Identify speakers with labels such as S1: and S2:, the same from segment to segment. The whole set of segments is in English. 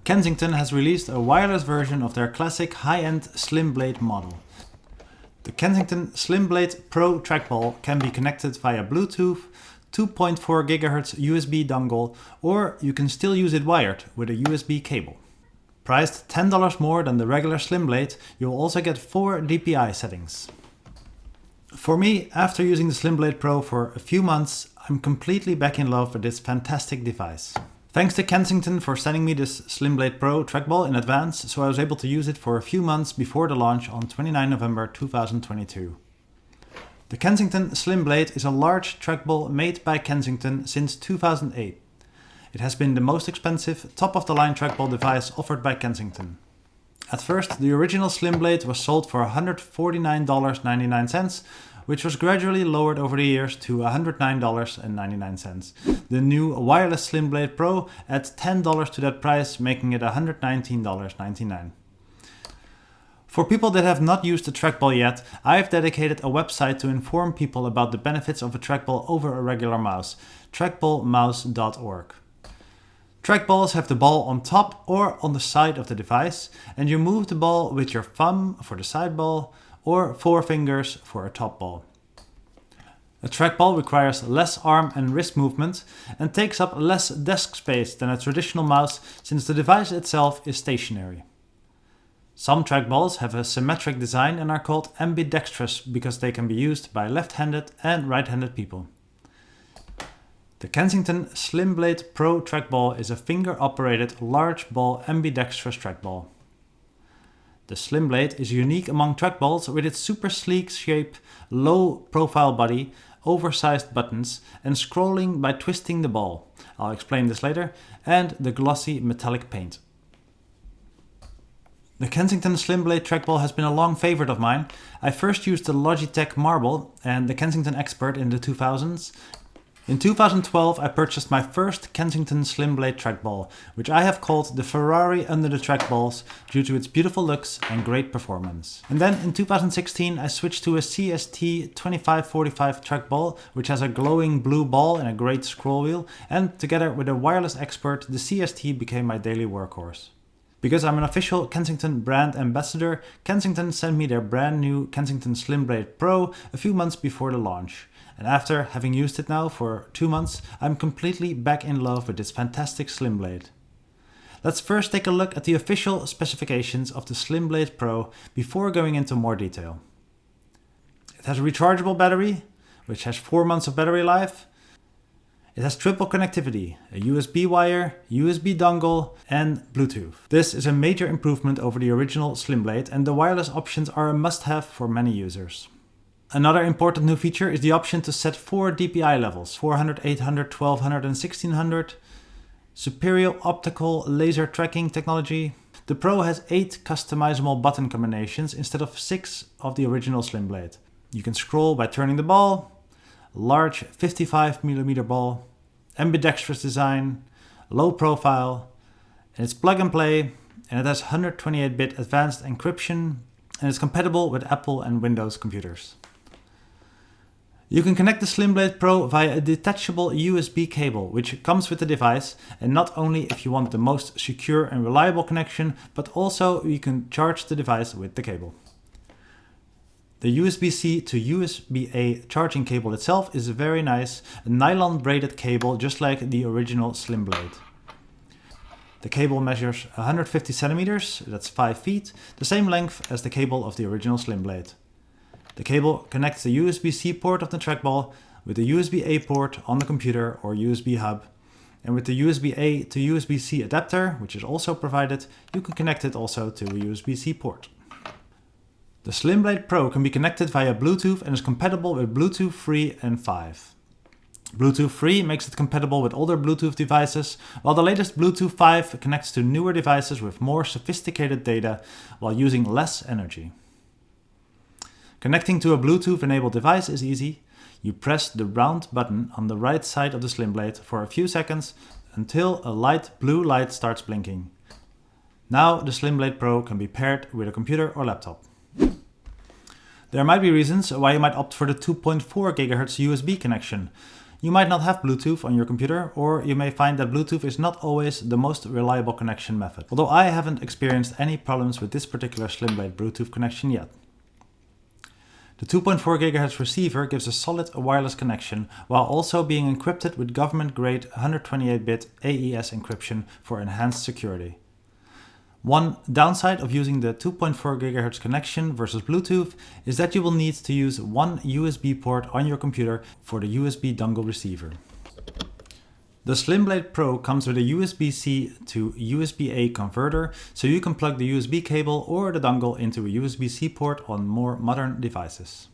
S1: Kensington has released a wireless version of their classic high-end SlimBlade model. The Kensington SlimBlade Pro Trackball can be connected via Bluetooth, 2.4 GHz USB dongle, or you can still use it wired with a USB cable. Priced $10 more than the regular SlimBlade, you'll also get 4 DPI settings. For me, after using the SlimBlade Pro for a few months, I'm completely back in love with this fantastic device. Thanks to Kensington for sending me this SlimBlade Pro trackball in advance, so I was able to use it for a few months before the launch on 29 November 2022. The Kensington SlimBlade is a large trackball made by Kensington since 2008. It has been the most expensive, top-of-the-line trackball device offered by Kensington. At first, the original SlimBlade was sold for $149.99, which was gradually lowered over the years to $109.99. The new wireless SlimBlade Pro adds $10 to that price, making it $119.99. For people that have not used the trackball yet, I have dedicated a website to inform people about the benefits of a trackball over a regular mouse, trackballmouse.org. Trackballs have the ball on top or on the side of the device, and you move the ball with your thumb for the side ball or 4 fingers for a top ball. A trackball requires less arm and wrist movement and takes up less desk space than a traditional mouse since the device itself is stationary. Some trackballs have a symmetric design and are called ambidextrous because they can be used by left-handed and right-handed people. The Kensington SlimBlade Pro Trackball is a finger-operated large ball ambidextrous trackball. The SlimBlade is unique among trackballs with its super sleek shape, low profile body, oversized buttons, and scrolling by twisting the ball. I'll explain this later, and the glossy metallic paint. The Kensington SlimBlade trackball has been a long favorite of mine. I first used the Logitech Marble and the Kensington Expert in the 2000s. In 2012, I purchased my first Kensington SlimBlade trackball, which I have called the Ferrari under the trackballs due to its beautiful looks and great performance. And then in 2016, I switched to a CST 2545 trackball, which has a glowing blue ball and a great scroll wheel, and together with a wireless Expert, the CST became my daily workhorse. Because I'm an official Kensington brand ambassador, Kensington sent me their brand new Kensington SlimBlade Pro a few months before the launch. And after having used it now for 2 months, I'm completely back in love with this fantastic SlimBlade. Let's first take a look at the official specifications of the SlimBlade Pro before going into more detail. It has a rechargeable battery, which has 4 months of battery life. It has triple connectivity, a USB wire, USB dongle, and Bluetooth. This is a major improvement over the original SlimBlade, and the wireless options are a must-have for many users. Another important new feature is the option to set 4 DPI levels, 400, 800, 1200 and 1600. Superior optical laser tracking technology. The Pro has 8 customizable button combinations instead of 6 of the original SlimBlade. You can scroll by turning the ball, large 55mm ball, ambidextrous design, low profile, and it's plug and play, and it has 128-bit advanced encryption, and it's compatible with Apple and Windows computers. You can connect the SlimBlade Pro via a detachable USB cable, which comes with the device, and not only if you want the most secure and reliable connection, but also you can charge the device with the cable. The USB-C to USB-A charging cable itself is very nice, a nylon braided cable just like the original SlimBlade. The cable measures 150 centimeters, that's 5 feet, the same length as the cable of the original SlimBlade. The cable connects the USB-C port of the trackball with the USB-A port on the computer or USB hub, and with the USB-A to USB-C adapter, which is also provided, you can connect it also to a USB-C port. The SlimBlade Pro can be connected via Bluetooth and is compatible with Bluetooth 3 and 5. Bluetooth 3 makes it compatible with older Bluetooth devices, while the latest Bluetooth 5 connects to newer devices with more sophisticated data while using less energy. Connecting to a Bluetooth-enabled device is easy. You press the round button on the right side of the SlimBlade for a few seconds until a light blue light starts blinking. Now the SlimBlade Pro can be paired with a computer or laptop. There might be reasons why you might opt for the 2.4 GHz USB connection. You might not have Bluetooth on your computer, or you may find that Bluetooth is not always the most reliable connection method, although I haven't experienced any problems with this particular SlimBlade Bluetooth connection yet. The 2.4 GHz receiver gives a solid wireless connection while also being encrypted with government-grade 128-bit AES encryption for enhanced security. One downside of using the 2.4 GHz connection versus Bluetooth is that you will need to use one USB port on your computer for the USB dongle receiver. The SlimBlade Pro comes with a USB-C to USB-A converter, so you can plug the USB cable or the dongle into a USB-C port on more modern devices.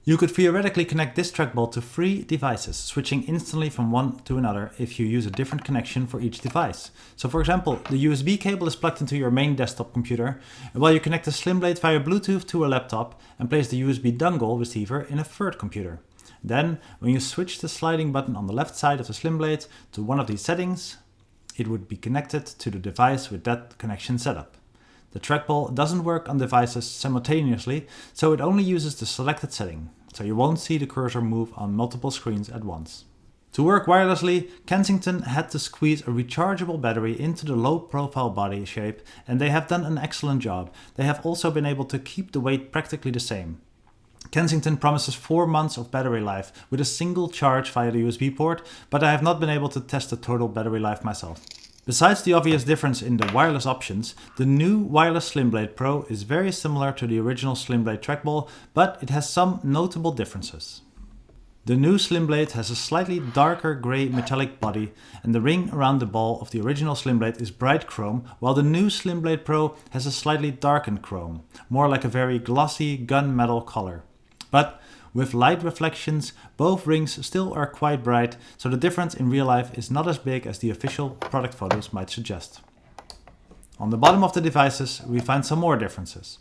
S1: You could theoretically connect this trackball to 3 devices, switching instantly from one to another if you use a different connection for each device. So for example, the USB cable is plugged into your main desktop computer, while you connect the SlimBlade via Bluetooth to a laptop and place the USB dongle receiver in a third computer. Then, when you switch the sliding button on the left side of the SlimBlade to one of these settings, it would be connected to the device with that connection setup. The trackball doesn't work on devices simultaneously, so it only uses the selected setting, so you won't see the cursor move on multiple screens at once. To work wirelessly, Kensington had to squeeze a rechargeable battery into the low-profile body shape, and they have done an excellent job. They have also been able to keep the weight practically the same. Kensington promises 4 months of battery life with a single charge via the USB port, but I have not been able to test the total battery life myself. Besides the obvious difference in the wireless options, the new wireless SlimBlade Pro is very similar to the original SlimBlade trackball, but it has some notable differences. The new SlimBlade has a slightly darker grey metallic body, and the ring around the ball of the original SlimBlade is bright chrome, while the new SlimBlade Pro has a slightly darkened chrome, more like a very glossy gunmetal color. But with light reflections, both rings still are quite bright, so the difference in real life is not as big as the official product photos might suggest. On the bottom of the devices, we find some more differences.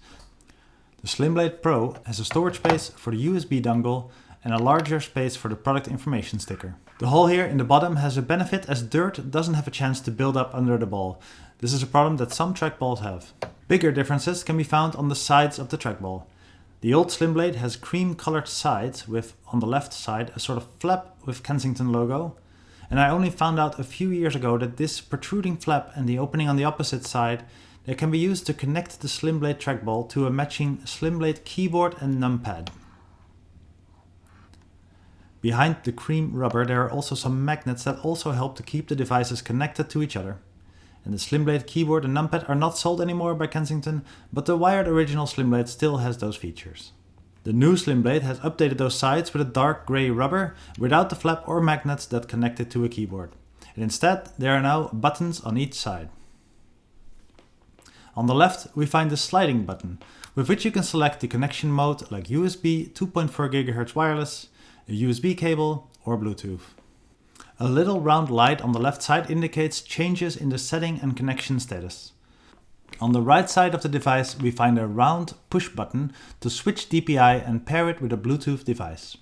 S1: The SlimBlade Pro has a storage space for the USB dongle and a larger space for the product information sticker. The hole here in the bottom has a benefit as dirt doesn't have a chance to build up under the ball. This is a problem that some trackballs have. Bigger differences can be found on the sides of the trackball. The old SlimBlade has cream-colored sides with, on the left side, a sort of flap with Kensington logo. And I only found out a few years ago that this protruding flap and the opening on the opposite side, they can be used to connect the SlimBlade trackball to a matching SlimBlade keyboard and numpad. Behind the cream rubber there are also some magnets that also help to keep the devices connected to each other. And the SlimBlade keyboard and numpad are not sold anymore by Kensington, but the wired original SlimBlade still has those features. The new SlimBlade has updated those sides with a dark grey rubber without the flap or magnets that connect it to a keyboard. And instead, there are now buttons on each side. On the left, we find the sliding button, with which you can select the connection mode like USB, 2.4 GHz wireless, a USB cable, or Bluetooth. A little round light on the left side indicates changes in the setting and connection status. On the right side of the device we find a round push button to switch DPI and pair it with a Bluetooth device.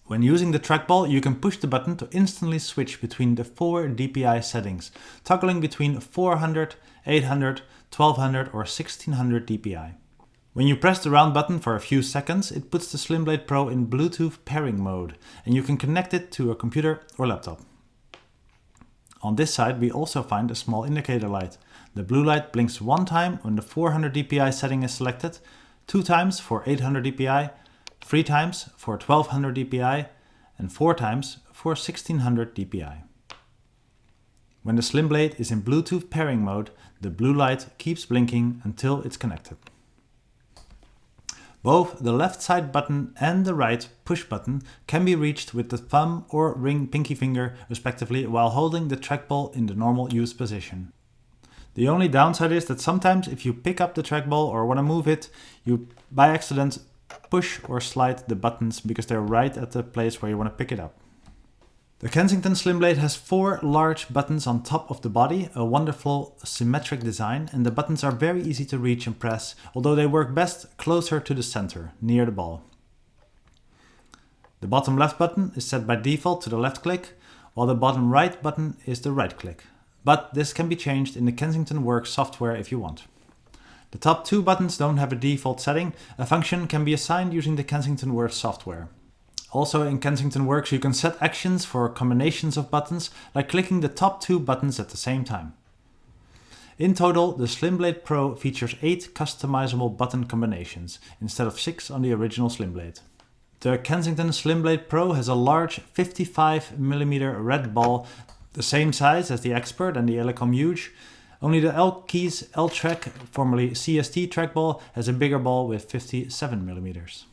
S1: When using the trackball you can push the button to instantly switch between the 4 DPI settings, toggling between 400, 800, 1200 or 1600 DPI. When you press the round button for a few seconds, it puts the SlimBlade Pro in Bluetooth pairing mode, and you can connect it to a computer or laptop. On this side we also find a small indicator light. The blue light blinks 1 time when the 400 DPI setting is selected, 2 times for 800 DPI, 3 times for 1200 DPI, and 4 times for 1600 DPI. When the SlimBlade is in Bluetooth pairing mode, the blue light keeps blinking until it's connected. Both the left side button and the right push button can be reached with the thumb or ring pinky finger respectively while holding the trackball in the normal use position. The only downside is that sometimes if you pick up the trackball or want to move it, you by accident push or slide the buttons because they're right at the place where you want to pick it up. The Kensington SlimBlade has 4 large buttons on top of the body, a wonderful symmetric design, and the buttons are very easy to reach and press, although they work best closer to the center, near the ball. The bottom left button is set by default to the left click, while the bottom right button is the right click. But this can be changed in the Kensington Works software if you want. The top 2 buttons don't have a default setting. A function can be assigned using the Kensington Works software. Also in Kensington Works you can set actions for combinations of buttons, like clicking the top 2 buttons at the same time. In total, the SlimBlade Pro features 8 customizable button combinations, instead of 6 on the original SlimBlade. The Kensington SlimBlade Pro has a large 55mm red ball, the same size as the Expert and the Elecom Huge. Only the L-Keys L-Track, formerly CST Trackball, has a bigger ball with 57mm.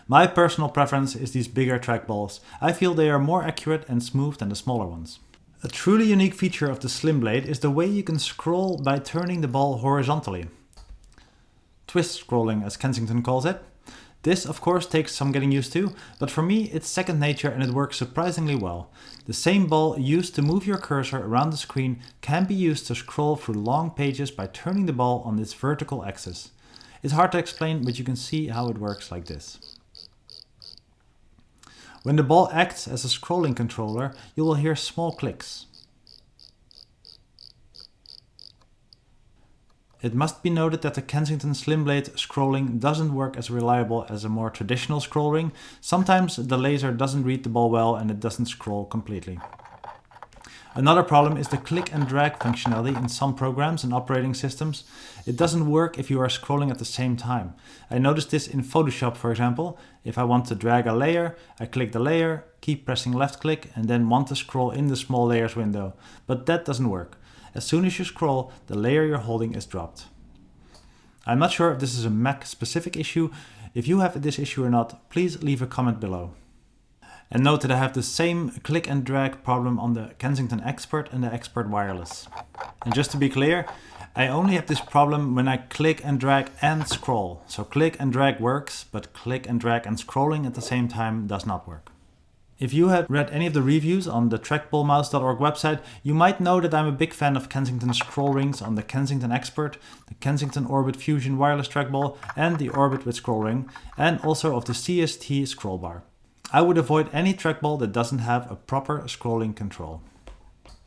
S1: My personal preference is these bigger trackballs. I feel they are more accurate and smooth than the smaller ones. A truly unique feature of the SlimBlade is the way you can scroll by turning the ball horizontally. Twist scrolling, as Kensington calls it. This of course takes some getting used to, but for me it's second nature and it works surprisingly well. The same ball used to move your cursor around the screen can be used to scroll through long pages by turning the ball on its vertical axis. It's hard to explain, but you can see how it works like this. When the ball acts as a scrolling controller, you will hear small clicks. It must be noted that the Kensington SlimBlade scrolling doesn't work as reliable as a more traditional scroll ring. Sometimes the laser doesn't read the ball well and it doesn't scroll completely. Another problem is the click and drag functionality in some programs and operating systems. It doesn't work if you are scrolling at the same time. I noticed this in Photoshop, for example. If I want to drag a layer, I click the layer, keep pressing left click, and then want to scroll in the small layers window. But that doesn't work. As soon as you scroll, the layer you're holding is dropped. I'm not sure if this is a Mac specific issue. If you have this issue or not, please leave a comment below. And note that I have the same click and drag problem on the Kensington Expert and the Expert Wireless. And just to be clear, I only have this problem when I click and drag and scroll. So click and drag works, but click and drag and scrolling at the same time does not work. If you had read any of the reviews on the trackballmouse.org website, you might know that I'm a big fan of Kensington scroll rings on the Kensington Expert, the Kensington Orbit Fusion wireless trackball and the Orbit with scroll ring, and also of the CST scroll bar. I would avoid any trackball that doesn't have a proper scrolling control.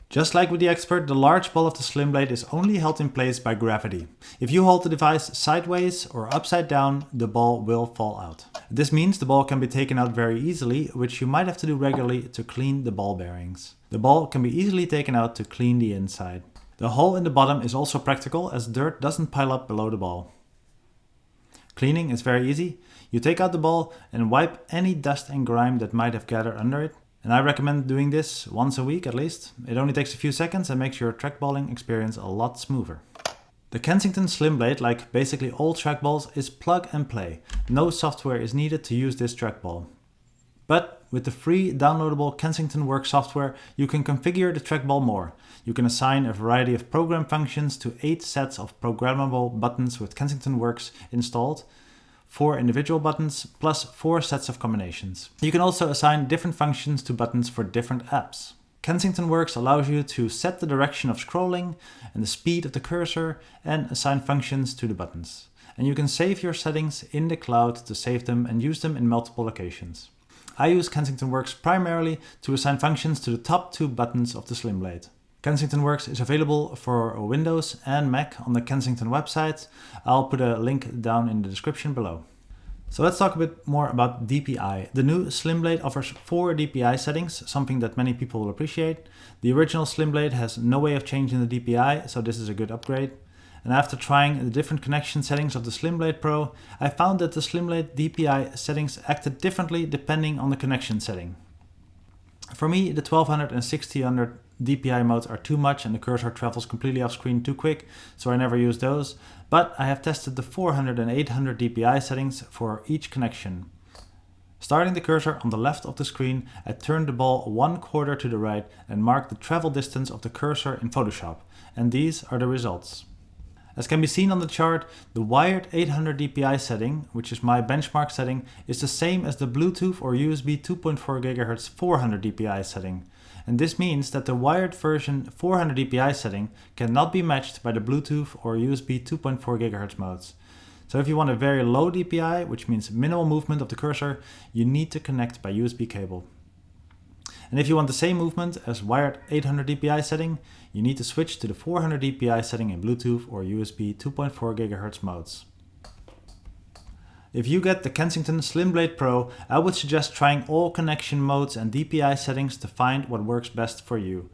S1: Just like with the Expert, the large ball of the SlimBlade is only held in place by gravity. If you hold the device sideways or upside down, the ball will fall out. This means the ball can be taken out very easily, which you might have to do regularly to clean the ball bearings. The ball can be easily taken out to clean the inside. The hole in the bottom is also practical as dirt doesn't pile up below the ball. Cleaning is very easy. You take out the ball and wipe any dust and grime that might have gathered under it. And I recommend doing this once a week at least. It only takes a few seconds and makes your trackballing experience a lot smoother. The Kensington SlimBlade, like basically all trackballs, is plug and play. No software is needed to use this trackball. But with the free downloadable Kensington Works software, you can configure the trackball more. You can assign a variety of program functions to 8 sets of programmable buttons with Kensington Works installed, 4 individual buttons, plus 4 sets of combinations. You can also assign different functions to buttons for different apps. Kensington Works allows you to set the direction of scrolling and the speed of the cursor and assign functions to the buttons. And you can save your settings in the cloud to save them and use them in multiple locations. I use Kensington Works primarily to assign functions to the top 2 buttons of the SlimBlade. Kensington Works is available for Windows and Mac on the Kensington website. I'll put a link down in the description below. So let's talk a bit more about DPI. The new SlimBlade offers 4 DPI settings, something that many people will appreciate. The original SlimBlade has no way of changing the DPI, so this is a good upgrade. And after trying the different connection settings of the SlimBlade Pro, I found that the SlimBlade DPI settings acted differently depending on the connection setting. For me, the 1200 and 1600 DPI modes are too much and the cursor travels completely off screen too quick, so I never use those. But I have tested the 400 and 800 DPI settings for each connection. Starting the cursor on the left of the screen, I turned the ball 1/4 to the right and marked the travel distance of the cursor in Photoshop. And these are the results. As can be seen on the chart, the wired 800 DPI setting, which is my benchmark setting, is the same as the Bluetooth or USB 2.4 GHz 400 DPI setting. And this means that the wired version 400 DPI setting cannot be matched by the Bluetooth or USB 2.4 GHz modes. So if you want a very low DPI, which means minimal movement of the cursor, you need to connect by USB cable. And if you want the same movement as wired 800 DPI setting, you need to switch to the 400 DPI setting in Bluetooth or USB 2.4 GHz modes. If you get the Kensington SlimBlade Pro, I would suggest trying all connection modes and DPI settings to find what works best for you.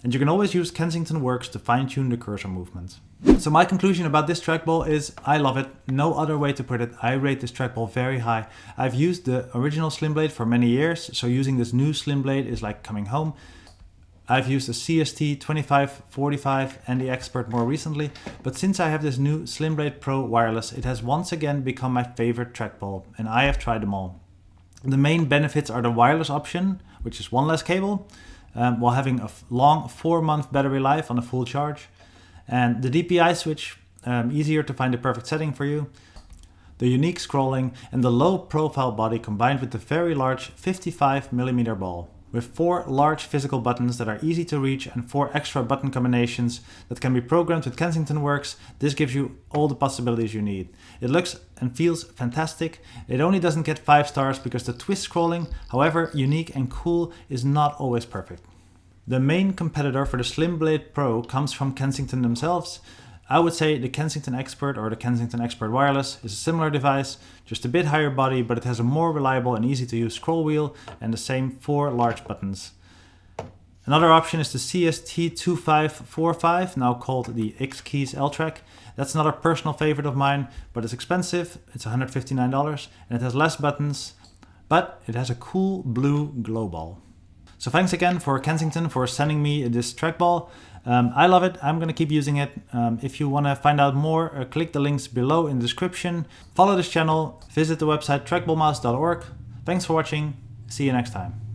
S1: And you can always use Kensington Works to fine-tune the cursor movement. So my conclusion about this trackball is I love it. No other way to put it. I rate this trackball very high. I've used the original SlimBlade for many years, so using this new SlimBlade is like coming home. I've used a CST 2545 and the Expert more recently, but since I have this new SlimBlade Pro wireless, it has once again become my favorite trackball, and I have tried them all. The main benefits are the wireless option, which is one less cable, while having a long 4-month battery life on a full charge. And the DPI switch, easier to find the perfect setting for you. The unique scrolling and the low profile body combined with the very large 55mm ball. With 4 large physical buttons that are easy to reach and 4 extra button combinations that can be programmed with Kensington Works, this gives you all the possibilities you need. It looks and feels fantastic. It only doesn't get 5 stars because the twist scrolling, however unique and cool, is not always perfect. The main competitor for the SlimBlade Pro comes from Kensington themselves. I would say the Kensington Expert or the Kensington Expert Wireless is a similar device, just a bit higher body, but it has a more reliable and easy to use scroll wheel and the same 4 large buttons. Another option is the CST 2545, now called the X-Keys L-Track. That's another personal favorite of mine, but it's expensive. It's $159 and it has less buttons, but it has a cool blue glow ball. So thanks again for Kensington for sending me this trackball. I love it. I'm going to keep using it. If you want to find out more, click the links below in the description. Follow this channel. Visit the website trackballmouse.org. Thanks for watching. See you next time.